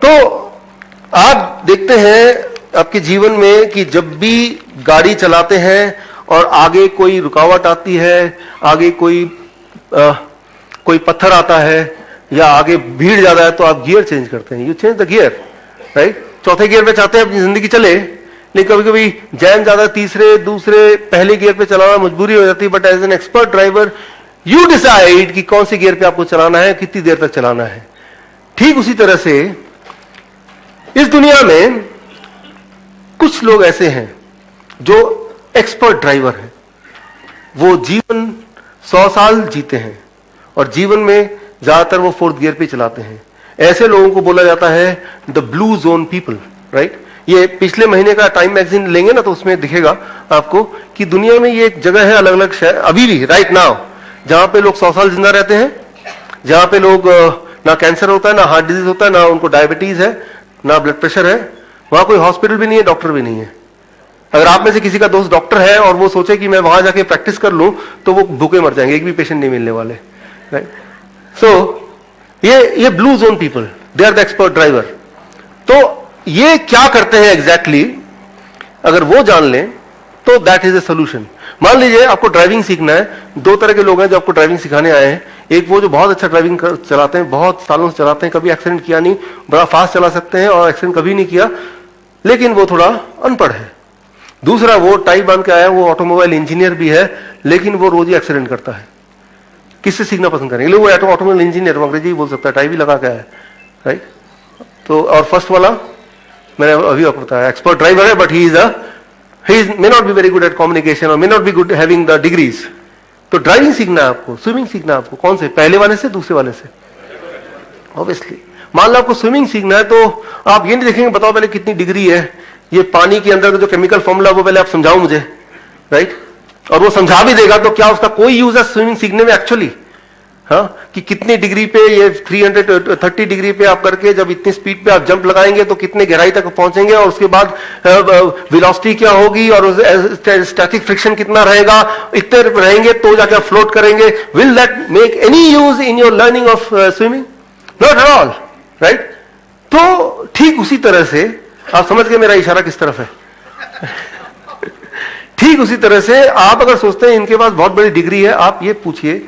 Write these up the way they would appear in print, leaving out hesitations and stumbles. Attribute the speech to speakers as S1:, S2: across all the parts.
S1: तो आप देखते हैं आपके जीवन में कि जब भी गाड़ी चलाते हैं और आगे कोई रुकावट आती है, आगे कोई पत्थर आता है या आगे भीड़ ज्यादा है, तो आप गियर चेंज करते हैं। You change the gear, right. चौथे गियर पे चाहते हैं अपनी जिंदगी चले, लेकिन कभी कभी जैम ज्यादा, तीसरे, दूसरे, पहले गियर पे चलाना मजबूरी हो जाती है। But as an expert driver you decide कि कौन सी गियर पे आपको चलाना है, कितनी देर तक चलाना है। ठीक उसी तरह से इस दुनिया में कुछ लोग ऐसे हैं जो एक्सपर्ट ड्राइवर हैं। वो जीवन 100 साल जीते हैं और जीवन में ज्यादातर वो 4th गियर पे चलाते हैं। ऐसे लोगों को बोला जाता है the blue zone people, right. ये पिछले महीने का टाइम मैगजीन लेंगे ना, तो उसमें दिखेगा आपको कि दुनिया में ये एक जगह है, अलग अलग शहर अभी भी राइट नाउ, जहां पे लोग 100 साल जिंदा रहते हैं, जहां पे लोग ना कैंसर होता है, ना हार्ट डिजीज होता है, ना उनको डायबिटीज है, ना ब्लड प्रेशर है। वहां कोई हॉस्पिटल भी नहीं है, डॉक्टर भी नहीं है। अगर आप में से किसी का दोस्त डॉक्टर है और वो सोचे कि मैं वहां जाके प्रैक्टिस कर लूं, तो वो भूखे मर जाएंगे, एक भी पेशेंट नहीं मिलने वाले, राइट। सो ये blue zone people, they are the expert driver. तो ये क्या करते हैं एग्जैक्टली अगर वो जान लें तो दैट इज ए सोल्यूशन। मान लीजिए आपको ड्राइविंग सीखना है, 2 तरह के लोग हैं जो आपको ड्राइविंग सिखाने आए हैं। एक वो जो बहुत अच्छा ड्राइविंग चलाते हैं, बहुत सालों से चलाते हैं, कभी एक्सीडेंट किया नहीं, बड़ा फास्ट चला सकते हैं और एक्सीडेंट कभी नहीं किया, लेकिन वो थोड़ा अनपढ़ है। दूसरा वो टाई बांध के आया, वो ऑटोमोबाइल इंजीनियर भी है, लेकिन वो रोज ही एक्सीडेंट करता है। किससे सीखना पसंद करेंगे? वो ऑटोमोबाइल इंजीनियर, वो अंग्रेजी बोल सकता है, टाई भी लगा के आया, राइट। तो और फर्स्ट वाला मैंने अभी आपको बताया एक्सपर्ट ड्राइवर है, but he may not be very good at communication or may not be good having the degrees. तो ड्राइविंग सीखना है आपको, स्विमिंग सीखना है आपको, कौन से? पहले वाले से, दूसरे वाले से? ऑब्वियसली। मान लो आपको स्विमिंग सीखना है, तो आप ये नहीं देखेंगे बताओ पहले कितनी डिग्री है, ये पानी के अंदर का जो केमिकल फॉर्मूला वो पहले आप समझाओ मुझे, राइट। और वो समझा भी देगा तो क्या उसका कोई यूज है स्विमिंग सीखने में एक्चुअली? हाँ, कि कितनी डिग्री पे, ये 330 डिग्री पे आप करके जब इतनी स्पीड पे आप जंप लगाएंगे तो कितने गहराई तक पहुंचेंगे, और उसके बाद वेलोसिटी क्या होगी और स्टैटिक फ्रिक्शन कितना रहेगा, इतने रहेंगे तो जाकर फ्लोट करेंगे। Will that make any use in your learning of swimming? Not at all, right. तो ठीक उसी तरह से आप समझ गए मेरा इशारा किस तरफ है? ठीक उसी तरह से आप अगर सोचते हैं इनके पास बहुत बड़ी डिग्री है, आप ये पूछिए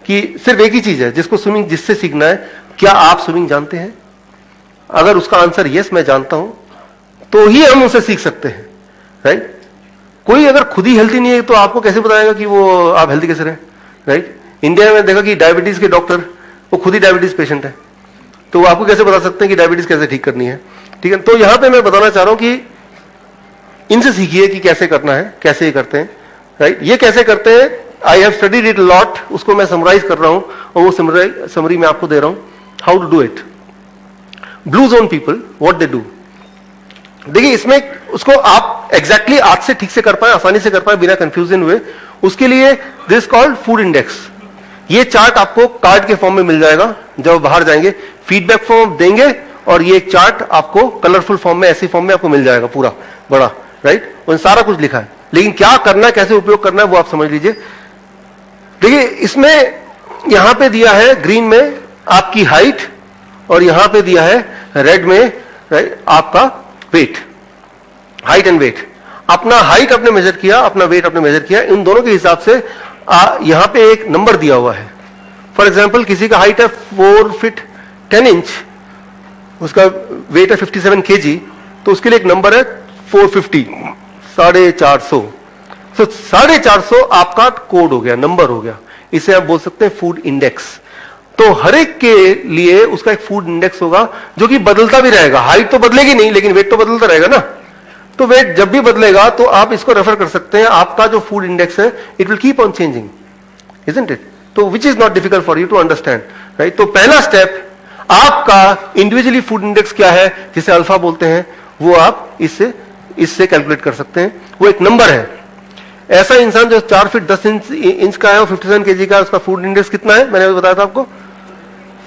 S1: कि सिर्फ एक ही चीज है जिसको स्विमिंग जिससे सीखना है, क्या आप स्विमिंग जानते हैं? अगर उसका आंसर यस मैं जानता हूं तो ही हम उसे सीख सकते हैं, राइट। कोई अगर खुद ही हेल्थी नहीं है तो आपको कैसे बताएगा कि वो आप हेल्थी कैसे रहे, राइट। इंडिया में देखा कि डायबिटीज के डॉक्टर वो खुद ही डायबिटीज पेशेंट है, तो वो आपको कैसे बता सकते हैं कि डायबिटीज कैसे ठीक करनी है? ठीक है, तो यहां पर मैं बताना चाह रहा हूं कि इनसे सीखिए कि कैसे करना है, कैसे ये करते हैं, राइट। ये कैसे करते हैं, I have studied it lot, उसको मैं समराइज कर रहा हूं और वो समरी मैं आपको दे रहा हूं, how to do it. Blue zone people what they do, देखिए इसमें उसको आप एग्जैक्टली आज से ठीक से कर पाए, आसानी से कर पाए, बिना कंफ्यूजन हुए, उसके लिए दिस कॉल्ड फूड इंडेक्स। ये चार्ट आपको कार्ड के फॉर्म में मिल जाएगा जब बाहर जाएंगे, फीडबैक फॉर्म देंगे और ये चार्ट आपको कलरफुल फॉर्म में, ऐसी फॉर्म में आपको मिल जाएगा पूरा बड़ा, राइट। और सारा कुछ लिखा है, लेकिन क्या करना है, कैसे उपयोग करना है वो आप समझ लीजिए। देखिए इसमें यहां पे दिया है ग्रीन में आपकी हाइट और यहां पे दिया है रेड में, राइट, आपका वेट, हाइट एंड वेट। अपना हाइट आपने मेजर किया, अपना वेट आपने मेजर किया, इन दोनों के हिसाब से यहां पे एक नंबर दिया हुआ है। फॉर एग्जांपल किसी का हाइट है 4 फीट 10 इंच, उसका वेट है 57 kg, तो उसके लिए एक नंबर है 450, 450। तो 450 आपका कोड हो गया, नंबर हो गया, इसे आप बोल सकते हैं फूड इंडेक्स। तो हर एक के लिए उसका एक फूड इंडेक्स होगा जो कि बदलता भी रहेगा। हाइट तो बदलेगी नहीं, लेकिन वेट तो बदलता रहेगा ना। तो वेट जब भी बदलेगा तो आप इसको रेफर कर सकते हैं, आपका जो फूड इंडेक्स है it will keep on changing, isn't it? तो which is not difficult for you to understand, right. तो पहला स्टेप, आपका इंडिविजुअली फूड इंडेक्स क्या है, जिसे अल्फा बोलते हैं, वो आप इससे कैलकुलेट कर सकते हैं। वो एक नंबर है। ऐसा इंसान जो 4 फीट 10 इंच का है और 57 kg का, उसका फूड इंडेक्स कितना है, मैंने बताया था आपको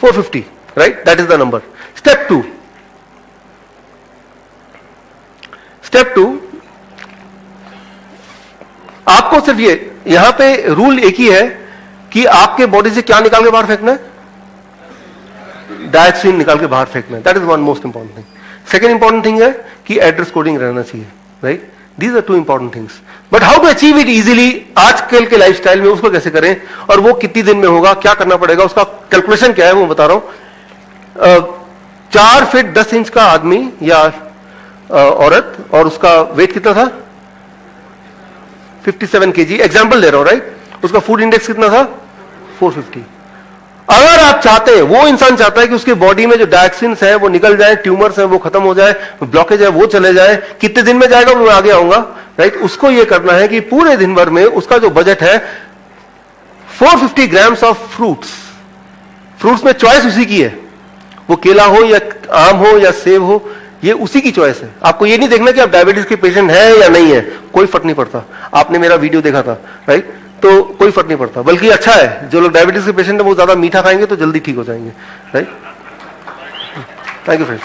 S1: 450, right, that is the number. Step 2, आपको सिर्फ ये, यहां पे रूल एक ही है कि आपके बॉडी से क्या निकाल के बाहर फेंकना है, डायऑक्सिन निकाल के बाहर फेंकना है। That is one most important thing. Second important thing है कि एड्रेस कोडिंग रहना चाहिए, right. These are two important things. But how to achieve it easily आजकल के लाइफस्टाइल में, उसको कैसे करें और वो कितनी दिन में होगा, क्या करना पड़ेगा, उसका कैलकुलेशन क्या है वो बता रहा हूं। 4 फीट 10 इंच का आदमी या औरत और उसका वेट कितना था, 57 kg, एग्जाम्पल दे रहा हूं, राइट। उसका फूड इंडेक्स कितना था, 450। अगर आप चाहते हैं, वो इंसान चाहता है कि उसके बॉडी में जो डायऑक्सिन्स है वो निकल जाए, ट्यूमर्स है वो खत्म हो जाए, ब्लॉकेज है वो चले जाए, कितने दिन में जाएगा मैं आगे आऊंगा, राइट। उसको ये करना है कि पूरे दिन भर में उसका जो बजट है 450 ग्राम्स ऑफ फ्रूट्स। फ्रूट्स में चॉइस उसी की है, वो केला हो या आम हो या सेब हो, ये उसी की चॉइस है। आपको ये नहीं देखना कि आप डायबिटीज के पेशेंट हैं या नहीं है, कोई फर्क नहीं पड़ता। आपने मेरा वीडियो देखा था, राइट, तो कोई फर्क नहीं पड़ता। बल्कि अच्छा है, जो लोग डायबिटीज के पेशेंट है वो ज्यादा मीठा खाएंगे तो जल्दी ठीक हो जाएंगे, राइट। Thank you friends.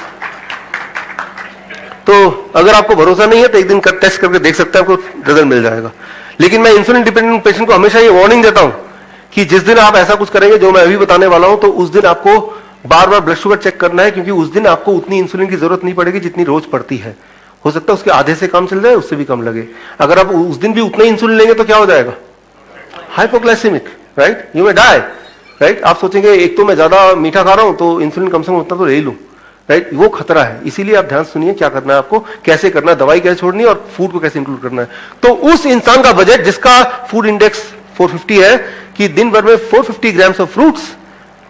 S1: तो अगर आपको भरोसा नहीं है तो एक दिन टेस्ट करके देख सकते हैं, आपको रिजल्ट मिल जाएगा। लेकिन मैं इंसुलिन डिपेंडेंट पेशेंट को हमेशा ये वार्निंग देता हूं कि जिस दिन आप ऐसा कुछ करेंगे जो मैं अभी बताने वाला हूं, तो उस दिन आपको बार बार ब्लड शुगर चेक करना है, क्योंकि उस दिन आपको उतनी इंसुलिन की जरूरत नहीं पड़ेगी जितनी रोज पड़ती है। हो सकता है उसके आधे से कम चल जाए, उससे भी कम लगे। अगर आप उस दिन भी उतना ही इंसुलिन लेंगे तो क्या हो जाएगा, hypoglycaemic, right, you may die, right. आप सोचेंगे एक तो मैं ज्यादा मीठा खा रहा हूं तो इंसुलिन कम से कम उतना तो ले ही लूं, राइट। वो खतरा है। इसीलिए आप ध्यान सुनिए क्या करना है आपको, कैसे करना है, दवाई कैसे छोड़नी है और फूड को कैसे इंक्लूड करना है। तो उस इंसान का बजट जिसका फूड इंडेक्स 450 है, कि दिन भर में 450 ग्राम्स ऑफ फ्रूट्स,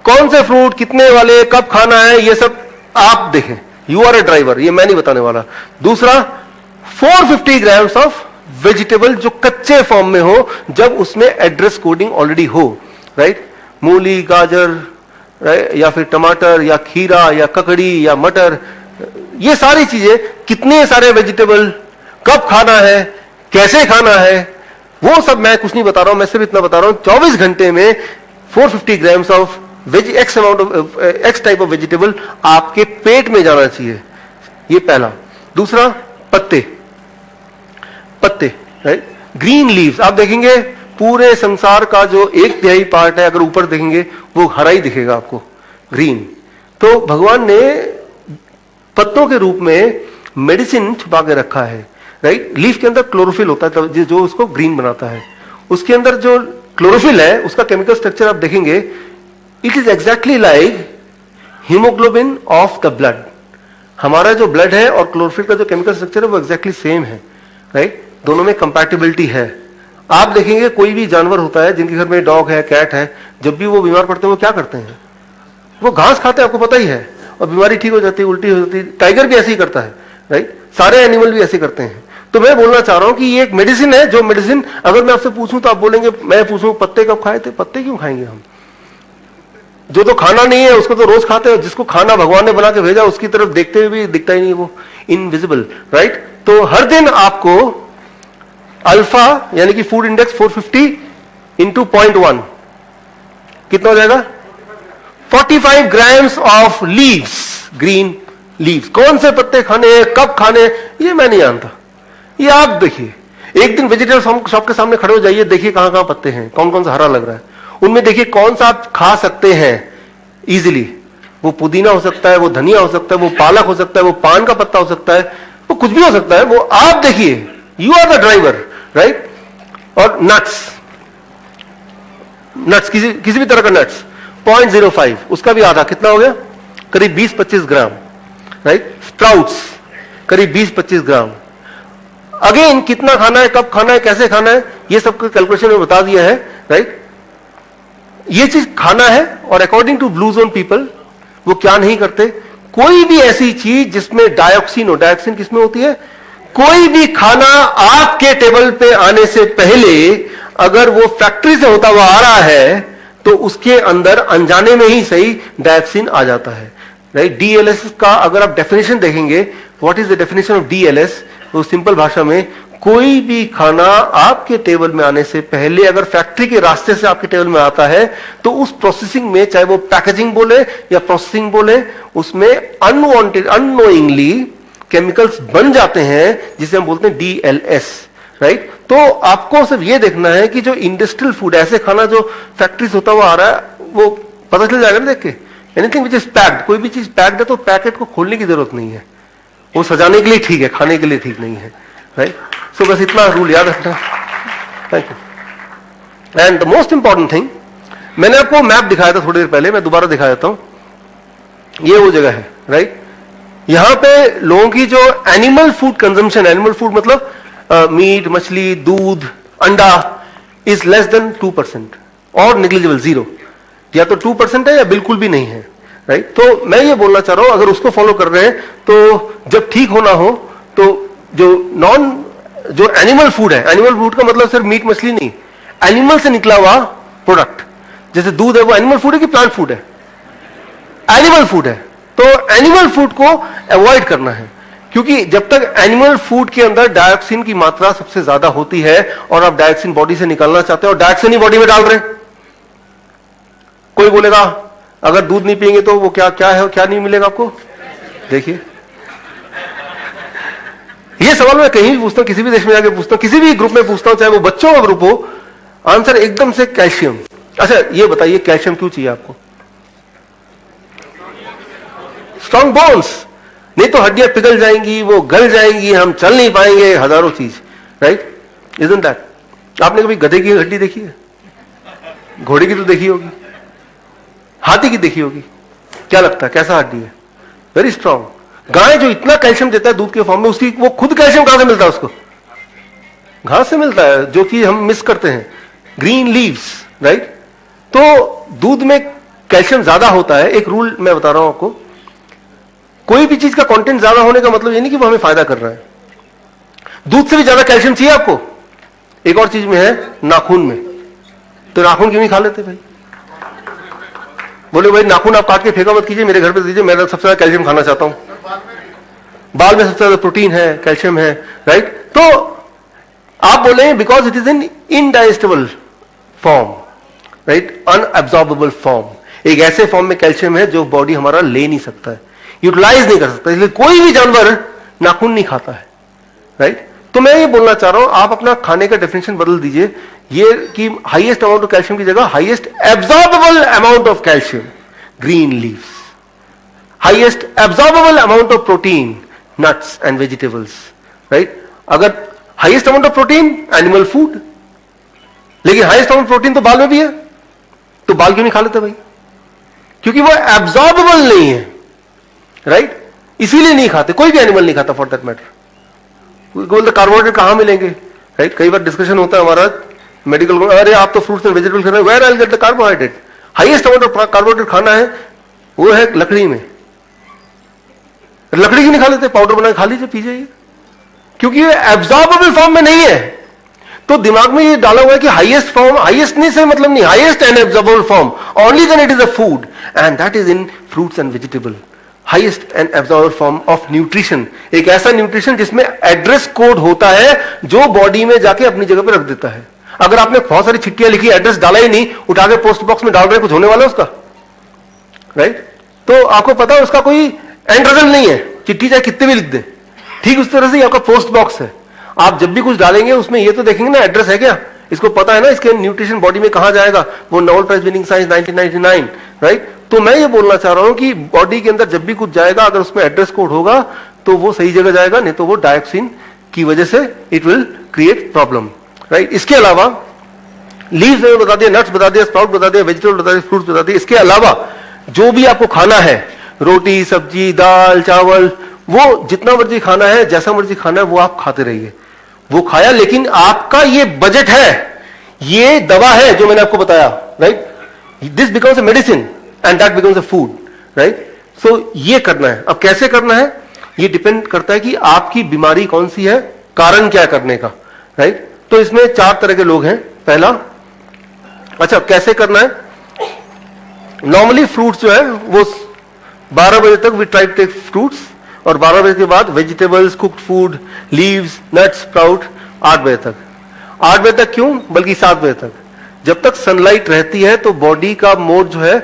S1: कौन से फ्रूट, कितने वाले, कब खाना है, ये सब आप देखें। यू आर ए ड्राइवर, ये मैं नहीं बताने वाला। दूसरा, 450 ग्राम्स ऑफ वेजिटेबल जो कच्चे फॉर्म में हो, जब उसमें एड्रेस कोडिंग ऑलरेडी हो, राइट। मूली, गाजर, या फिर टमाटर या खीरा या ककड़ी या मटर, ये सारी चीजें, कितने सारे वेजिटेबल, कब खाना है, कैसे खाना है, वो सब मैं कुछ नहीं बता रहा हूं। मैं सिर्फ इतना बता रहा हूं 24 घंटे में 450 grams of x amount of x type of vegetable आपके पेट में जाना चाहिए। ये पहला। दूसरा, पत्ते, राइट, ग्रीन लीव्स। आप देखेंगे पूरे संसार का जो 1/3 पार्ट है, अगर ऊपर देखेंगे वो हरा ही दिखेगा आपको, ग्रीन। तो भगवान ने पत्तों के रूप में मेडिसिन छुपा के रखा है, राइट। लीफ के अंदर क्लोरोफिल होता है जो उसको ग्रीन बनाता है। उसके अंदर जो क्लोरोफिल है उसका केमिकल स्ट्रक्चर आप देखेंगे, it is exactly like haemoglobin of the blood. हमारा जो ब्लड है और क्लोरोफिल का जो केमिकल स्ट्रक्चर है वो एग्जैक्टली सेम है, राइट। दोनों में कंपैटिबिलिटी है। आप देखेंगे कोई भी जानवर होता है, जिनके घर में डॉग है, कैट है, जब भी वो बीमार पड़ते हैं वो क्या करते हैं, वो घास खाते हैं, आपको पता ही है, और बीमारी ठीक हो जाती है, उल्टी हो जाती है। टाइगर भी ऐसे ही करता है, राइट। सारे एनिमल भी ऐसे करते हैं। तो मैं बोलना चाह रहा हूं कि ये एक मेडिसिन है, जो मेडिसिन अगर मैं आपसे पूछूं तो आप बोलेंगे, मैं पूछूं पत्ते कब खाए थे, पत्ते क्यों खाएंगे हम, जो तो खाना नहीं है उसको तो रोज खाते हैं। जिसको खाना भगवान ने बना के भेजा उसकी तरफ देखते हुए भी दिखता ही नहीं, वो इनविजिबल, राइट। तो हर दिन आपको अल्फा यानी कि फूड इंडेक्स 450 इंटू 0.1 कितना हो जाएगा, 45 grams of leaves, green leaves. कौन से पत्ते खाने हैं, कब खाने हैं, ये मैं नहीं जानता, ये आप देखिए। एक दिन वेजिटेबल शॉप के सामने खड़े हो जाइए, देखिए कहां कहां पत्ते हैं, कौन कौन सा हरा लग रहा है, उनमें देखिए कौन सा आप खा सकते हैं इजीली। वो पुदीना हो सकता है, वो धनिया हो सकता है, वो पालक हो सकता है, वो पान का पत्ता हो सकता है, वो कुछ भी हो सकता है, वो आप देखिए। You are the driver, right. और नट्स, किसी भी तरह का नट्स 0.05, उसका भी आधा कितना हो गया, करीब 20-25 ग्राम, राइट। स्प्राउट्स करीब 20-25 ग्राम। अगेन कितना खाना है, कब खाना है, कैसे खाना है, ये सब कैलकुलेशन में बता दिया है, राइट। ये चीज खाना है। और according to blue zone people वो क्या नहीं करते, कोई भी ऐसी चीज जिसमें डायोक्सिन हो, डायोक्सिन किसमें होती है, कोई भी खाना आपके टेबल पे आने से पहले अगर वो फैक्ट्री से होता हुआ आ रहा है तो उसके अंदर अनजाने में ही सही डायोक्सिन आ जाता है, राइट। डीएलएस का अगर आप डेफिनेशन देखेंगे, what is the definition of DLS, तो सिंपल भाषा में कोई भी खाना आपके टेबल में आने से पहले अगर फैक्ट्री के रास्ते से आपके टेबल में आता है तो उस प्रोसेसिंग में, चाहे वो पैकेजिंग बोले या प्रोसेसिंग बोले, उसमें अनवांटेड, अननोइंगली केमिकल्स बन जाते हैं जिसे हम बोलते हैं डीएलएस, राइट। तो आपको सिर्फ ये देखना है कि जो इंडस्ट्रियल फूड, ऐसे खाना जो फैक्ट्री से होता हुआ आ रहा है, वो पता चल जाएगा ना देख के एनीथिंग विच इज पैक्ड, कोई भी चीज पैक्ड है तो पैकेट को खोलने की जरूरत नहीं है, वो सजाने के लिए ठीक है, खाने के लिए ठीक नहीं है, राइट? सो बस इतना रूल याद रखना। Thank you. And the most important thing, मैंने आपको मैप दिखाया था थोड़ी देर पहले, मैं दोबारा दिखा देता हूं। ये वो जगह है, राइट? यहां पे लोगों की जो animal food consumption, animal food मतलब मीट, मछली, दूध, अंडा, इज लेस देन 2% और निग्लिजिबल, 0, या तो 2% है या बिल्कुल भी नहीं है, राइट? तो मैं ये बोलना चाह रहा हूं, अगर उसको फॉलो कर रहे हैं तो जब ठीक होना हो तो जो एनिमल फूड है, एनिमल फूड का मतलब सिर्फ मीट मछली नहीं, एनिमल से निकला हुआ प्रोडक्ट, जैसे दूध है वो एनिमल फूड है कि प्लांट फूड है? एनिमल फूड है। तो एनिमल फूड को अवॉइड करना है, क्योंकि जब तक एनिमल फूड के अंदर डायोक्सिन की मात्रा सबसे ज्यादा होती है और आप डायोक्सिन बॉडी से निकालना चाहते हो और डायोक्सिन ही बॉडी में डाल रहे हैं। कोई बोलेगा अगर दूध नहीं पिएंगे तो वो क्या क्या है, क्या नहीं मिलेगा आपको? देखिए, ये सवाल मैं कहीं भी पूछता हूं, किसी भी देश में जाके पूछता हूं, किसी भी ग्रुप में पूछता हूं, चाहे वो बच्चों का ग्रुप हो, आंसर एकदम से कैल्शियम। अच्छा ये बताइए कैल्शियम क्यों चाहिए आपको? स्ट्रॉन्ग बोन्स, नहीं तो हड्डियां पिघल जाएंगी, वो गल जाएंगी, हम चल नहीं पाएंगे, हजारों चीज, राइट? Isn't that? आपने कभी गधे की हड्डी देखी है? घोड़े की तो देखी होगी, हाथी की देखी होगी, क्या लगता है कैसा हड्डी है? Very strong. गाय जो इतना कैल्शियम देता है दूध के फॉर्म में, उसकी वो खुद कैल्शियम कहां से मिलता है उसको? घास से मिलता है, जो कि हम मिस करते हैं, ग्रीन लीव्स, राइट? तो दूध में कैल्शियम ज्यादा होता है। एक रूल मैं बता रहा हूं आपको, कोई भी चीज का कंटेंट ज्यादा होने का मतलब ये नहीं कि वो हमें फायदा कर रहा है। दूध से भी ज्यादा कैल्शियम चाहिए आपको एक और चीज में है, नाखून में। तो नाखून क्यों नहीं खा लेते भाई? बोले भाई नाखून आप काट के फेंका मत कीजिए, मेरे घर पे दीजिए, मैं सबसे ज्यादा कैल्शियम खाना चाहता हूं। बाल में सबसे ज्यादा प्रोटीन है, कैल्शियम है, राइट? तो आप बोले because it is in indigestible form, right? Unabsorbable form. एक ऐसे फॉर्म में कैल्शियम है जो बॉडी हमारा ले नहीं सकता है, यूटिलाइज नहीं कर सकता, इसलिए कोई भी जानवर नाखून नहीं खाता है, राइट? तो मैं ये बोलना चाह रहा हूं, आप अपना खाने का डेफिनेशन बदल दीजिए, ये कि हाईएस्ट अमाउंट ऑफ कैल्शियम की जगह highest absorbable amount of calcium, green leaves. Highest absorbable amount of protein, nuts and vegetables, right? अगर highest amount of protein, animal food, लेकिन हाईएस्ट अमाउंट प्रोटीन तो बाल में भी है, तो बाल क्यों नहीं खा लेते भाई? क्योंकि वो एब्सॉर्बेबल नहीं है, राइट? इसीलिए नहीं खाते, कोई भी एनिमल नहीं खाता फॉर दैट मैटर। बोलते कार्बोहाइड्रेट कहां मिलेंगे, राइट? कई बार डिस्कशन होता है हमारा मेडिकल में, अरे आप तो फ्रूट्स एंड वेजिटेबल खा रहे हैं, where I will get the carbohydrate? Highest amount of carbohydrate खाना है वो है लकड़ी में। लकड़ी की नहीं खा लेते, पाउडर बना के खा लीजिए, पी जाइए, क्योंकि ये एब्सॉर्बेबल फॉर्म में नहीं है। तो दिमाग में ये डाला हुआ है कि हाईएस्ट फॉर्म, हाईएस्ट नहीं से मतलब नहीं, highest and absorbable form only then it is a food, and that is in fruits and vegetable. Highest and absorbable form of nutrition, एक ऐसा न्यूट्रिशन जिसमें एड्रेस कोड होता है जो बॉडी में जाके अपनी जगह पे रख देता है। अगर आपने बहुत सारी चिट्ठियां लिखी, एड्रेस डाला ही नहीं, उठा के पोस्ट बॉक्स में डाल रहे, कुछ होने वाला है उसका, राइट? तो आपको पता है उसका कोई एंड रिजल्ट नहीं है, चिट्ठी चाहे कितने भी लिख दे। ठीक उस तरह से आपका पोस्ट बॉक्स है, आप जब भी कुछ डालेंगे उसमें ये तो देखेंगे ना एड्रेस है क्या, इसको पता है ना इसके न्यूट्रिशन बॉडी में कहां जाएगा, वो Nobel prize winning science 1999, right? तो मैं ये बोलना चाह रहा हूं कि बॉडी के अंदर जब भी कुछ जाएगा, अगर उसमें एड्रेस कोड होगा तो वो सही जगह जाएगा, नहीं तो वो डायोक्सिन की वजह से it will create problem, right? इसके अलावा लीव्स में बता दिया, नट्स बता दिया, स्प्राउट बता दिया, वेजिटेबल बता दिया, फ्रूट्स बता दिया। इसके अलावा जो भी आपको खाना है, रोटी, सब्जी, दाल, चावल, वो जितना मर्जी खाना है, जैसा मर्जी खाना है, वो आप खाते रहिए। वो खाया, लेकिन आपका ये बजट है, ये दवा है जो मैंने आपको बताया, right? This becomes a medicine and that becomes a food, right? So ये करना है। अब कैसे करना है ये डिपेंड करता है कि आपकी बीमारी कौन सी है, कारण क्या करने का, राइट? तो इसमें 4 तरह के लोग हैं। पहला, अच्छा कैसे करना है? नॉर्मली फ्रूट्स जो है वो 12 बजे तक we try to take fruits, और 12 बजे के बाद vegetables, cooked food, leaves, nuts, sprout 8 बजे तक। 8 बजे तक क्यों, बल्कि 7 बजे तक। जब तक सनलाइट रहती है तो बॉडी का मोड जो है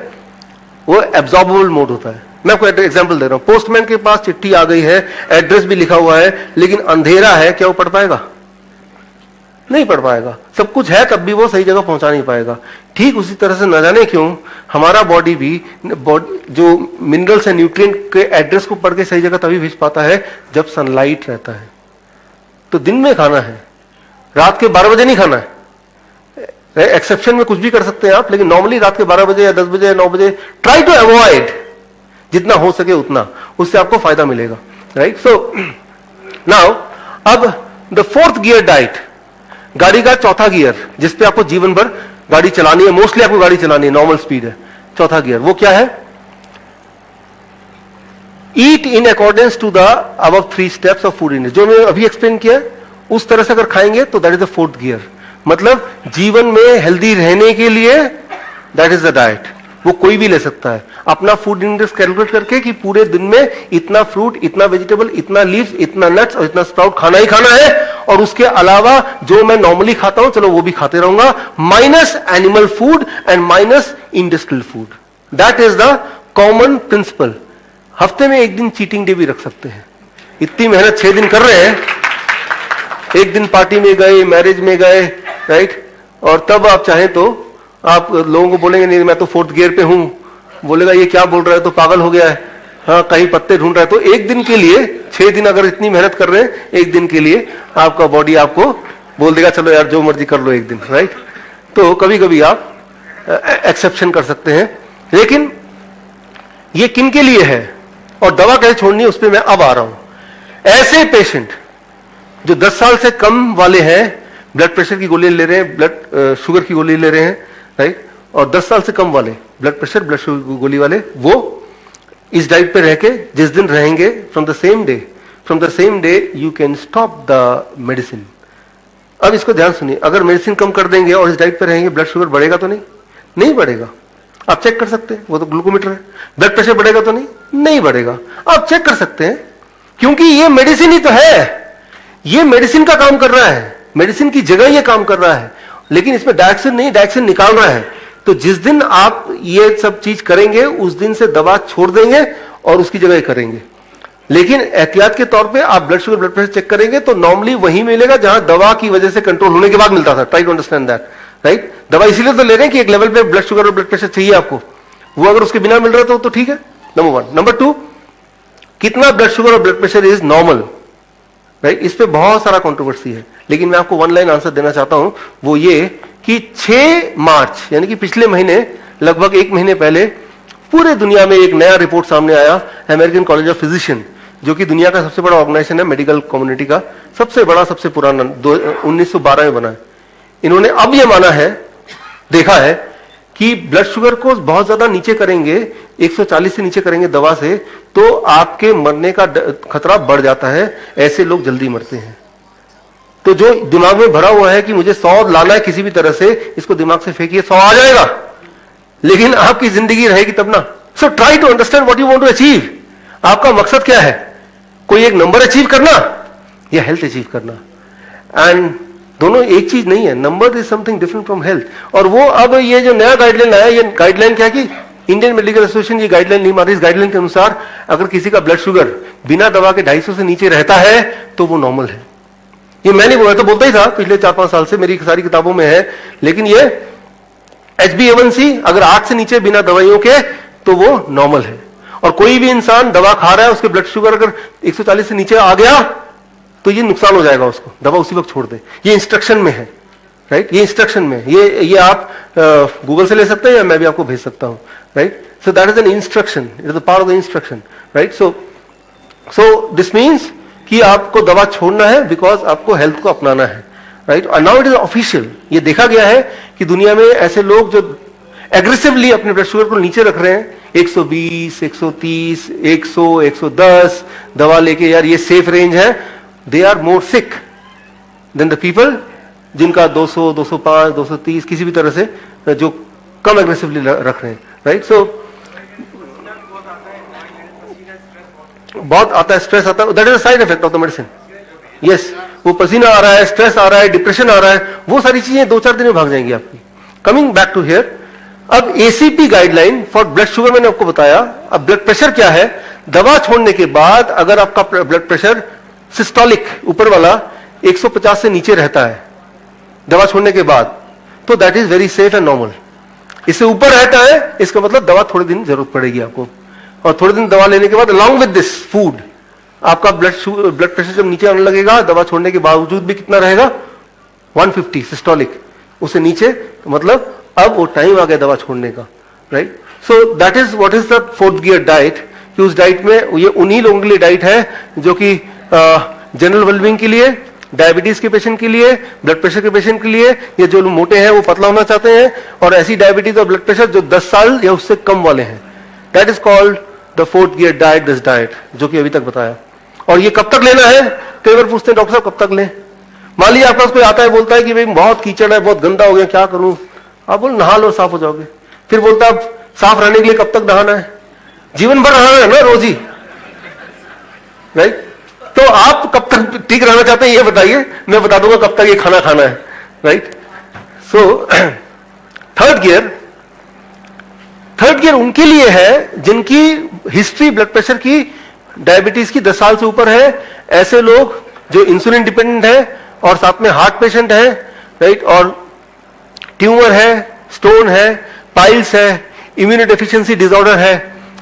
S1: वो एब्सॉर्बेबल मोड होता है। मैं आपको एग्जांपल दे रहा हूं, पोस्टमैन के पास चिट्ठी आ गई है, एड्रेस भी लिखा हुआ है, लेकिन अंधेरा है, क्या वो पढ़ पाएगा? नहीं पढ़ पाएगा। सब कुछ है तब भी वो सही जगह पहुंचा नहीं पाएगा। ठीक उसी तरह से न जाने क्यों हमारा बॉडी भी जो मिनरल्स एंड न्यूट्रिएंट के एड्रेस को पढ़ के सही जगह तभी भेज पाता है जब सनलाइट रहता है। तो दिन में खाना है, रात के 12 बजे नहीं खाना है। एक्सेप्शन में कुछ भी कर सकते हैं आप, लेकिन नॉर्मली रात के 12 बजे या 10 बजे या 9 बजे ट्राई टू अवॉइड, जितना हो सके उतना, उससे आपको फायदा मिलेगा। राइट। सो नाउ अब द फोर्थ गियर डाइट, गाड़ी का चौथा गियर जिसपे आपको जीवन भर गाड़ी चलानी है, मोस्टली आपको गाड़ी चलानी है, नॉर्मल स्पीड है, चौथा गियर वो क्या है? Eat in accordance to the above 3 steps of food intake. जो मैं अभी एक्सप्लेन किया उस तरह से अगर खाएंगे तो that is the fourth gear. मतलब जीवन में हेल्दी रहने के लिए दैट इज द डाइट। वो कोई भी ले सकता है अपना फूड इंडेक्स कैलकुलेट करके कि पूरे दिन में इतना फ्रूट, इतना वेजिटेबल, इतना लीव्स, इतना नट्स और इतना स्प्राउट खाना ही खाना है, और उसके अलावा जो मैं नॉर्मली खाता हूं चलो वो भी खाते रहूंगा, minus animal food and minus industrial food. That is the common principle. हफ्ते में एक दिन चीटिंग डे भी रख सकते हैं। इतनी मेहनत 6 दिन कर रहे हैं, एक दिन पार्टी में गए, मैरिज में गए, राइट, और तब आप चाहें तो आप लोगों को बोलेंगे नहीं मैं तो फोर्थ गियर पे हूं, बोलेगा ये क्या बोल रहा है, तो पागल हो गया है, हाँ कहीं पत्ते ढूंढ रहा है। तो एक दिन के लिए 6 दिन अगर इतनी मेहनत कर रहे हैं, एक दिन के लिए आपका बॉडी आपको बोल देगा चलो यार जो मर्जी कर लो एक दिन। राइट। तो कभी कभी आप एक्सेप्शन कर सकते हैं, लेकिन ये किन के लिए है और दवा कैसे छोड़नी है उस पर मैं अब आ रहा हूं। ऐसे पेशेंट जो 10 साल से कम वाले हैं, ब्लड प्रेशर की गोली ले रहे हैं, ब्लड शुगर की गोली ले रहे हैं, राइट, और 10 साल से कम वाले ब्लड प्रेशर ब्लड शुगर की गोली वाले, वो इस डाइट पे रह के जिस दिन रहेंगे from the same day you can stop the medicine. अब इसको ध्यान सुनिए, अगर मेडिसिन कम कर देंगे और इस डाइट पे रहेंगे ब्लड शुगर बढ़ेगा तो नहीं बढ़ेगा। आप चेक कर सकते हैं, वो तो ग्लूकोमीटर है। ब्लड प्रेशर बढ़ेगा तो नहीं बढ़ेगा। आप चेक कर सकते हैं, क्योंकि ये मेडिसिन ही तो है, ये मेडिसिन का काम कर रहा है, मेडिसिन की जगह ये काम कर रहा है, लेकिन इसमें डायरेक्शन नहीं, डायरेक्शन निकाल रहा है। तो जिस दिन आप ये सब चीज करेंगे उस दिन से दवा छोड़ देंगे और उसकी जगह करेंगे। लेकिन एहतियात के तौर पे आप blood sugar blood pressure check करेंगे तो नॉर्मली वही मिलेगा जहां दवा की वजह से कंट्रोल होने के बाद मिलता था। Try to understand that. Right. दवा इसीलिए तो ले रहे हैं कि एक लेवल पे ब्लड शुगर और ब्लड प्रेशर चाहिए आपको, वो अगर उसके बिना मिल रहा तो ठीक है, नंबर 1। नंबर 2, कितना ब्लड शुगर और blood pressure is normal. Right. इस पे बहुत सारा कंट्रोवर्सी है, लेकिन मैं आपको 1 लाइन आंसर देना चाहता हूं, वो ये कि 6 मार्च यानी कि पिछले महीने, लगभग 1 महीने पहले पूरे दुनिया में एक नया रिपोर्ट सामने आया। अमेरिकन कॉलेज ऑफ फिजिशियन, जो कि दुनिया का सबसे बड़ा ऑर्गेनाइजेशन है मेडिकल कम्युनिटी का, सबसे बड़ा सबसे पुराना, 1912 में बना है। इन्होंने अब यह माना है, देखा है कि ब्लड शुगर को बहुत ज्यादा नीचे करेंगे, 140 से नीचे करेंगे दवा से, तो आपके मरने का खतरा बढ़ जाता है, ऐसे लोग जल्दी मरते हैं। तो जो दिमाग में भरा हुआ है कि मुझे 100 लाना है किसी भी तरह से, इसको दिमाग से फेंकिए, 100 आ जाएगा, लेकिन आपकी जिंदगी रहेगी तब ना। So try to understand what you want to achieve. आपका मकसद क्या है? कोई एक नंबर अचीव करना या हेल्थ अचीव करना? एंड दोनों एक चीज नहीं है, number is something different from health. और वो अब ये जो नया गाइडलाइन आया, ये गाइडलाइन क्या कि इंडियन मेडिकल एसोसिएशन ये गाइडलाइन नहीं मानी। इस गाइडलाइन के अनुसार अगर किसी का ब्लड शुगर बिना दवा के 250 से नीचे रहता है तो वो नॉर्मल है। ये मैं नहीं बोला, तो बोलता ही था पिछले 4-5 साल से, मेरी सारी किताबों में है। लेकिन ये HbA1c अगर 8 से नीचे बिना दवाइयों के तो वो नॉर्मल है। और कोई भी इंसान दवा खा रहा है, उसके ब्लड शुगर अगर 140 से नीचे आ गया तो ये नुकसान हो जाएगा उसको, दवा उसी वक्त छोड़ दे। ये इंस्ट्रक्शन में है। राइट। ये इंस्ट्रक्शन में, ये आप गूगल से ले सकते हैं या मैं भी आपको भेज सकता हूं। Right. So that is an instruction, it is a part of the instruction. Right. So this means कि आपको दवा छोड़ना है बिकॉज आपको हेल्थ को अपनाना है। राइट। और नाउ इट इज ऑफिशियल। ये देखा गया है कि दुनिया में ऐसे लोग जो एग्रेसिवली अपने ब्लड शुगर को नीचे रख रहे हैं, 120, 130, 100, 110 दवा लेके, यार ये सेफ रेंज है, they are more sick than the people जिनका 200, 205, 230 किसी भी तरह से जो कम एग्रेसिवली रख रहे हैं। राइट। सो बहुत आता है, स्ट्रेस आता है, that is a side effect of the medicine. Yes, वो पसीना आ रहा है, स्ट्रेस आ रहा है, डिप्रेशन आ रहा है, वो सारी चीजें 2-4 दिन में भाग जाएंगी आपकी। कमिंग बैक टू हियर, अब ACP guideline for blood sugar मैंने आपको बताया। अब ब्लड प्रेशर क्या है? दवा छोड़ने के बाद अगर आपका ब्लड प्रेशर सिस्टोलिक ऊपर वाला 150 से नीचे रहता है, दवा छोड़ने के बाद, तो that is very safe and normal. इससे ऊपर रहता है, इसका मतलब दवा थोड़े दिन जरूरत पड़ेगी आपको, और थोड़े दिन दवा लेने के बाद अलॉन्ग विद दिस फूड आपका ब्लड प्रेशर जब नीचे आने लगेगा, दवा छोड़ने के बावजूद भी कितना रहेगा 150 सिस्टोलिक, उससे नीचे, तो मतलब अब वो टाइम आ गया दवा छोड़ने का, right. So that is what is the fourth gear diet, कि उस डाइट में ये उन्हीं लोगों के लिए डाइट है जो कि जनरल वेलबींग के लिए, डायबिटीज के पेशेंट के लिए, ब्लड प्रेशर के पेशेंट के लिए, या जो लोग मोटे हैं वो पतला होना चाहते हैं, और ऐसी डायबिटीज और ब्लड प्रेशर जो 10 साल या उससे कम वाले हैं। That is called the fourth gear diet, this diet, जो कि अभी तक बताया। और ये कब तक लेना है, कई बार पूछते हैं डॉक्टर साहब कब तक लें। मान लीजिए आपके पास कोई आता है, बोलता है कि भाई बहुत कीचड़ है, बहुत गंदा हो गया, क्या करूं, आप बोल नहा लो साफ हो जाओगे। फिर बोलता है साफ रहने के लिए कब तक नहाना है, जीवन भर नहाना है ना रोज ही, राइट। तो आप कब तक ठीक रहना चाहते हैं ये बताइए, मैं बता दूंगा कब तक ये खाना खाना है, राइट। सो थर्ड गियर उनके लिए है जिनकी हिस्ट्री ब्लड प्रेशर की, डायबिटीज की 10 साल से ऊपर है, ऐसे लोग जो इंसुलिन डिपेंडेंट है और साथ में हार्ट पेशेंट है, राइट, और ट्यूमर है, स्टोन है, पाइल्स है, इम्यूनोडेफिशिएंसी डिसऑर्डर है,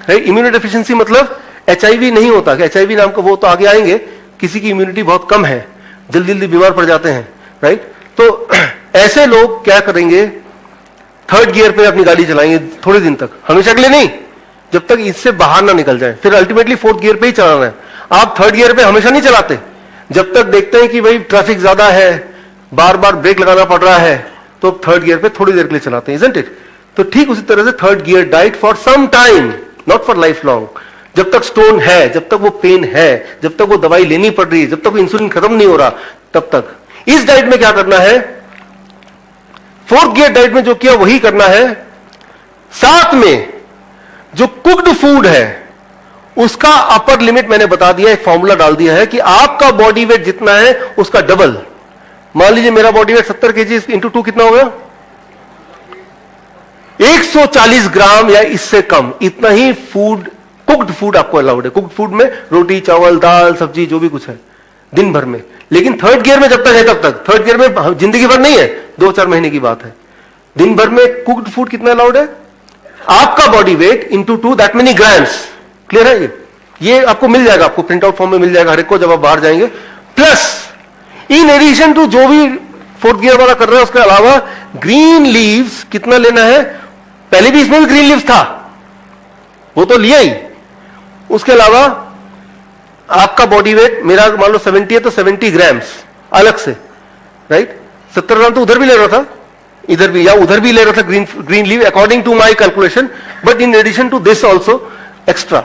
S1: राइट। इम्यूनोडेफिशिएंसी मतलब HIV नहीं होता, कि HIV नाम का वो तो आगे आएंगे, किसी की इम्यूनिटी बहुत कम है, जल्दी जल्दी बीमार पड़ जाते हैं, राइट। तो ऐसे लोग क्या करेंगे, थर्ड गियर पे अपनी गाड़ी चलाएंगे थोड़े दिन तक, हमेशा के लिए नहीं, जब तक इससे बाहर ना निकल जाए, फिर अल्टीमेटली फोर्थ गियर पे ही चलाना है। आप थर्ड गियर पे हमेशा नहीं चलाते, जब तक देखते हैं कि भाई ट्रैफिक ज्यादा है, बार बार ब्रेक लगाना पड़ रहा है, तो थर्ड गियर पे थोड़ी देर के लिए चलाते हैं, इजंट इट। तो ठीक उसी तरह से third gear diet for some time, not for life long, जब तक स्टोन है, जब तक वो पेन है, जब तक वो दवाई लेनी पड़ रही है, जब तक इंसुलिन खत्म नहीं हो रहा, तब तक। इस डाइट में क्या करना है, फोर्थ गियर डाइट में जो किया वही करना है, साथ में जो कुक्ड फूड है उसका अपर लिमिट मैंने बता दिया, एक फॉर्मूला डाल दिया है कि आपका बॉडी वेट जितना है उसका डबल। मान लीजिए मेरा बॉडी वेट 70 केजी इंटू 2 कितना हो गया, 140 ग्राम या इससे कम, इतना ही फूड, कुक्ड फूड आपको अलाउड है। कुक्ड फूड में रोटी, चावल, दाल, सब्जी, जो भी कुछ है दिन भर में। लेकिन थर्ड गियर में जब तक है तब तक, थर्ड गियर में जिंदगी भर नहीं है, 2-4 महीने की बात है। दिन भर में कुक्ड फूड कितना अलाउड है, आपका body weight into 2 that many grams. Clear है ये आपको मिल जाएगा, आपको प्रिंट आउट फॉर्म में मिल जाएगा हर एक को जब आप बाहर जाएंगे। प्लस इन एडिशन टू जो भी फोर्थ गियर वाला कर रहे हैं, उसके अलावा ग्रीन लीव्स कितना लेना है, पहले भी इसमें भी ग्रीन लीव्स था, वो तो लिया ही। उसके अलावा आपका बॉडी वेट, मेरा मान लो 70 है तो 70 ग्राम्स अलग से, राइट। 70 ग्राम तो उधर भी ले रहा था, इधर भी या उधर भी ले रहा था green leave, according to my calculation, but in addition to this also extra,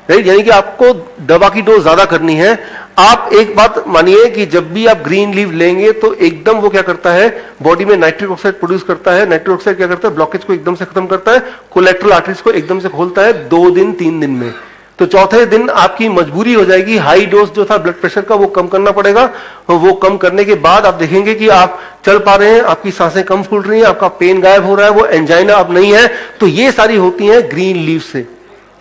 S1: right. यानी कि आपको दवा की डोज ज्यादा करनी है। आप एक बात मानिए कि जब भी आप ग्रीन लीव लेंगे तो एकदम वो क्या करता है, बॉडी में नाइट्रिक ऑक्साइड प्रोड्यूस करता है। नाइट्रिक ऑक्साइड क्या करता है, ब्लॉकेज को एकदम से खत्म करता है, कोलेक्ट्रल आर्टरीज को एकदम से खोलता है 2 दिन 3 दिन में। तो चौथे दिन आपकी मजबूरी हो जाएगी, हाई डोज जो था ब्लड प्रेशर का वो कम करना पड़ेगा। और वो कम करने के बाद आप देखेंगे कि आप चल पा रहे हैं, आपकी सांसें कम फूल रही हैं, आपका पेन गायब हो रहा है, वो एंजाइना अब नहीं है। तो ये सारी होती हैं ग्रीन लीव से,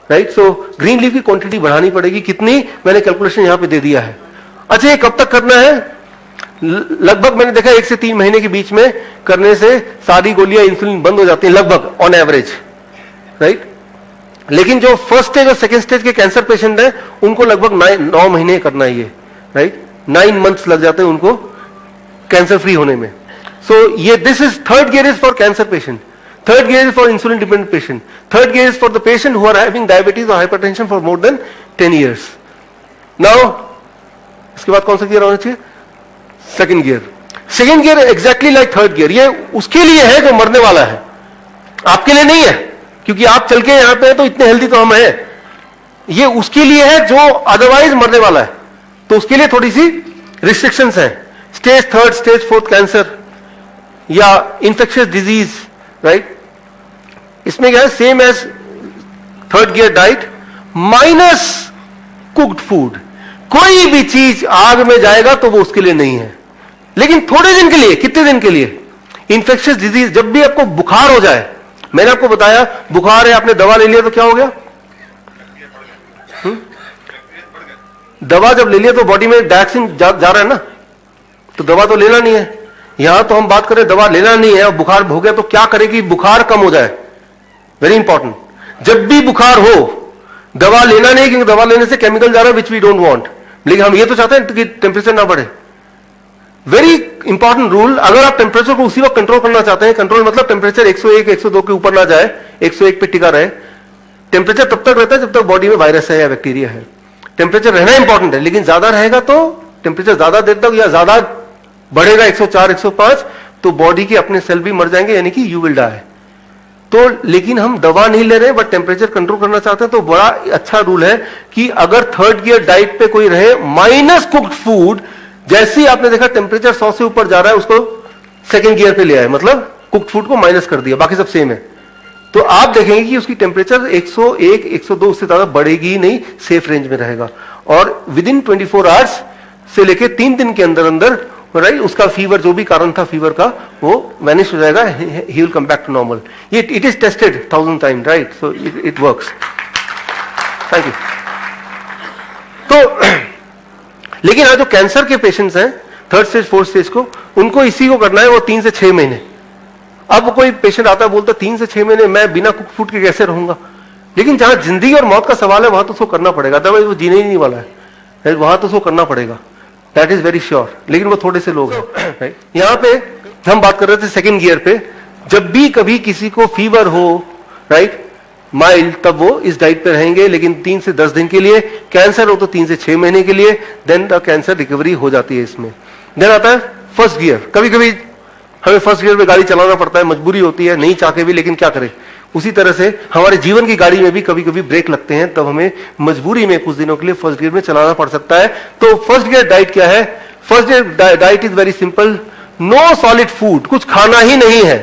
S1: राइट। सो ग्रीन लीव की क्वांटिटी बढ़ानी पड़ेगी, कितनी, मैंने कैलकुलेशन यहां पे दे दिया है। अच्छा, ये कब तक करना है, लगभग मैंने देखा 1 से 3 महीने के बीच में करने से सारी गोलियां इंसुलिन बंद हो जाती है, लगभग ऑन एवरेज, राइट। लेकिन जो फर्स्ट स्टेज और सेकंड स्टेज के कैंसर पेशेंट हैं उनको लगभग 9 महीने करना है ये, राइट। 9 मंथ्स लग जाते हैं उनको कैंसर फ्री होने में। सो ये this is third gear is for cancer patient, third gear is for insulin dependent patient, third gear is for the patient who are having diabetes और hypertension for more than 10 years। Now इसके बाद कौन सा gear होना चाहिए, second gear. Second gear exactly like third gear, ये उसके लिए है जो मरने वाला है, आपके लिए नहीं है, क्योंकि आप चल के यहां पे हैं तो इतने हेल्दी तो हम हैं। ये उसके लिए है जो अदरवाइज मरने वाला है, तो उसके लिए थोड़ी सी रिस्ट्रिक्शंस हैं। स्टेज 3, स्टेज 4 कैंसर या इंफेक्शियस डिजीज, राइट। इसमें क्या है, same as third gear diet minus cooked food. कोई भी चीज आग में जाएगा तो वो उसके लिए नहीं है, लेकिन थोड़े दिन के लिए। कितने दिन के लिए, इंफेक्शियस डिजीज, जब भी आपको बुखार हो जाए, मैंने आपको बताया बुखार है, आपने दवा ले लिया तो क्या हो गया, दवा जब ले लिया तो बॉडी में डायऑक्सिन जा रहा है ना, तो दवा तो लेना नहीं है। यहां तो हम बात करें दवा लेना नहीं है, बुखार हो गया तो क्या करें कि बुखार कम हो जाए। वेरी इंपॉर्टेंट, जब भी बुखार हो दवा लेना नहीं, क्योंकि दवा लेने से केमिकल जा रहा है विच वी डोंट वांट, लेकिन हम ये तो चाहते हैं कि टेम्परेचर ना बढ़े। वेरी इंपॉर्टेंट रूल, अगर आप टेम्परेचर को उसी वक्त कंट्रोल करना चाहते हैं, कंट्रोल मतलब टेम्परेचर 101 102 के ऊपर ना जाए, 101 पे टिका रहे। टेम्परेचर तब तक रहता है जब तक बॉडी में वायरस है या बैक्टीरिया है। टेम्परेचर रहना इंपॉर्टेंट है, लेकिन ज्यादा रहेगा तो टेम्परेचर ज्यादा देर तक या ज्यादा बढ़ेगा 104 105 तो बॉडी के अपने सेल भी मर जाएंगे, यानी कि यू विल डाई। तो लेकिन हम दवा नहीं ले रहे बट टेम्परेचर कंट्रोल करना चाहते हैं, तो बड़ा अच्छा रूल है कि अगर थर्ड गियर डाइट पे कोई रहे, माइनस कुक्ड फूड, जैसे ही आपने देखा टेम्परेचर 100 से ऊपर जा रहा है उसको सेकंड गियर पे ले आए, मतलब कुक्ड फूड को माइनस कर दिया, बाकी सब सेम है। तो आप देखेंगे कि उसकी टेम्परेचर 101 102 उससे ज्यादा बढ़ेगी नहीं, सेफ रेंज में रहेगा। और विद इन 24 आवर्स से लेके 3 दिन के अंदर अंदर राइट उसका फीवर, जो भी कारण था फीवर का, वो वैनिश हो जाएगा, he will come back to normal. It is tested 1000 time, right, so it works. Thank you. तो लेकिन आज जो कैंसर के पेशेंट्स हैं 3rd स्टेज 4th स्टेज को, उनको इसी को करना है, वो 3 से 6 महीने। अब कोई पेशेंट आता है बोलता 3 से 6 महीने मैं बिना कुक फूड के कैसे रहूंगा, लेकिन जहां जिंदगी और मौत का सवाल है वहां तो उसको करना पड़ेगा, अदरवाइज वो जीने ही नहीं वाला है, वहां तो उसको करना पड़ेगा, दैट इज वेरी श्योर। लेकिन वो थोड़े से लोग हैं। यहां पे हम बात कर रहे थे सेकंड गियर पे, जब भी कभी किसी को फीवर हो राइट माइल्ड, तब वो इस डाइट पे रहेंगे, लेकिन 3 से 10 दिन के लिए। कैंसर हो तो 3 से 6 महीने के लिए, देन द कैंसर रिकवरी हो जाती है इसमें। देन आता है फर्स्ट गियर। कभी कभी हमें फर्स्ट गियर में गाड़ी चलाना पड़ता है, मजबूरी होती है, नहीं चाह के भी, लेकिन क्या करें। उसी तरह से हमारे जीवन की गाड़ी में भी कभी कभी ब्रेक लगते हैं, तब हमें मजबूरी में कुछ दिनों के लिए फर्स्ट गियर में चलाना पड़ सकता है। तो फर्स्ट गियर डाइट क्या है? First gear diet is very simple, no solid food, कुछ खाना ही नहीं है।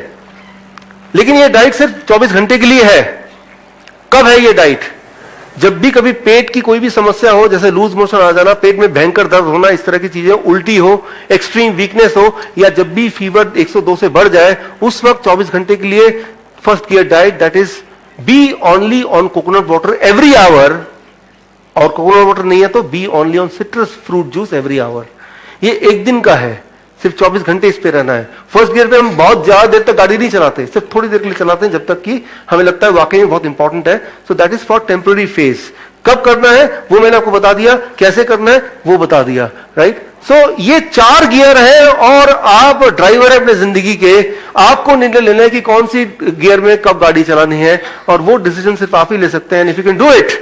S1: लेकिन ये डाइट सिर्फ 24 घंटे के लिए है। कब है ये डाइट? जब भी कभी पेट की कोई भी समस्या हो, जैसे लूज मोशन आ जाना, पेट में भयंकर दर्द होना, इस तरह की चीजें, उल्टी हो, एक्सट्रीम वीकनेस हो, या जब भी फीवर 102 से बढ़ जाए, उस वक्त 24 घंटे के लिए first gear diet, that is be only on coconut water every hour, और कोकोनट वाटर नहीं है तो be only on citrus fruit juice every hour. ये एक दिन का है, सिर्फ 24 घंटे इस पे रहना है। फर्स्ट गियर पे हम बहुत ज्यादा देर तक गाड़ी नहीं चलाते, सिर्फ थोड़ी देर के लिए चलाते हैं, जब तक कि हमें लगता है वाकई में बहुत इंपॉर्टेंट है। सो that is for temporary phase. कब करना है वो मैंने आपको बता दिया, कैसे करना है वो बता दिया, राइट। सो ये 4 गियर है, और आप ड्राइवर है अपने जिंदगी के, आपको निर्णय लेना है कि कौन सी गियर में कब गाड़ी चलानी है, और वो डिसीजन सिर्फ आप ही ले सकते हैं। If you can do it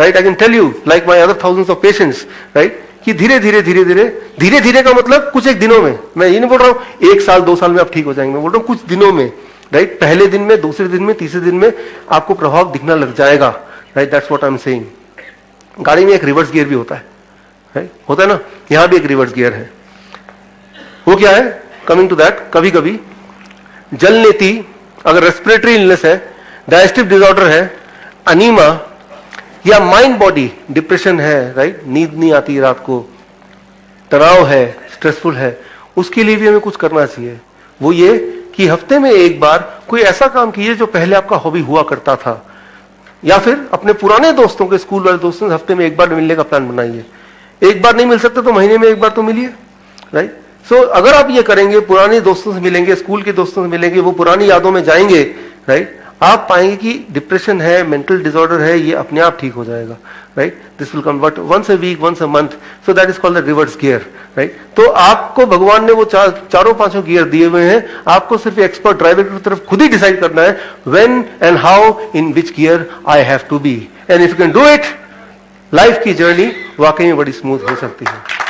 S1: right, I can tell you like my other thousands of patients right, कि धीरे धीरे धीरे धीरे धीरे धीरे का मतलब कुछ एक दिनों में, मैं ये नहीं बोल रहा हूं 1 साल 2 साल में आप ठीक हो जाएंगे, मैं बोल रहा हूं कुछ दिनों में, राइट। पहले दिन में, दूसरे दिन में, तीसरे दिन में आपको प्रभाव दिखना लग जाएगा, right. That's what I am saying. गाड़ी में एक रिवर्स गियर भी होता है, राइट, होता है ना, यहां भी एक रिवर्स गियर है। वो क्या है? कमिंग टू दैट, कभी कभी जलनेती, अगर रेस्पिरेटरी इलनेस है, डाइजेस्टिव डिसऑर्डर है, अनीमा, या माइंड बॉडी डिप्रेशन है, राइट, नींद नहीं आती रात को, तनाव है, स्ट्रेसफुल है, उसके लिए भी हमें कुछ करना चाहिए। वो ये कि हफ्ते में एक बार कोई ऐसा काम कीजिए जो पहले आपका हॉबी हुआ करता था, या फिर अपने पुराने दोस्तों के, स्कूल वाले दोस्तों से हफ्ते में एक बार मिलने का प्लान बनाइए। एक बार नहीं मिल सकते तो महीने में एक बार तो मिलिए, राइट। सो अगर आप ये करेंगे, पुराने दोस्तों से मिलेंगे, स्कूल के दोस्तों से मिलेंगे, वो पुरानी यादों में जाएंगे, राइट, आप पाएंगे कि डिप्रेशन है, मेंटल डिसऑर्डर है, ये अपने आप ठीक हो जाएगा, right. This will convert once a week, once a month, so that is called the reverse gear, right. तो आपको भगवान ने वो चारों पांचों गियर दिए हुए हैं, आपको सिर्फ एक्सपर्ट ड्राइवर की तरफ खुद ही डिसाइड करना है when and how, in which gear I have to be, and if you can do it, life की जर्नी वाकई में बड़ी स्मूथ हो सकती है।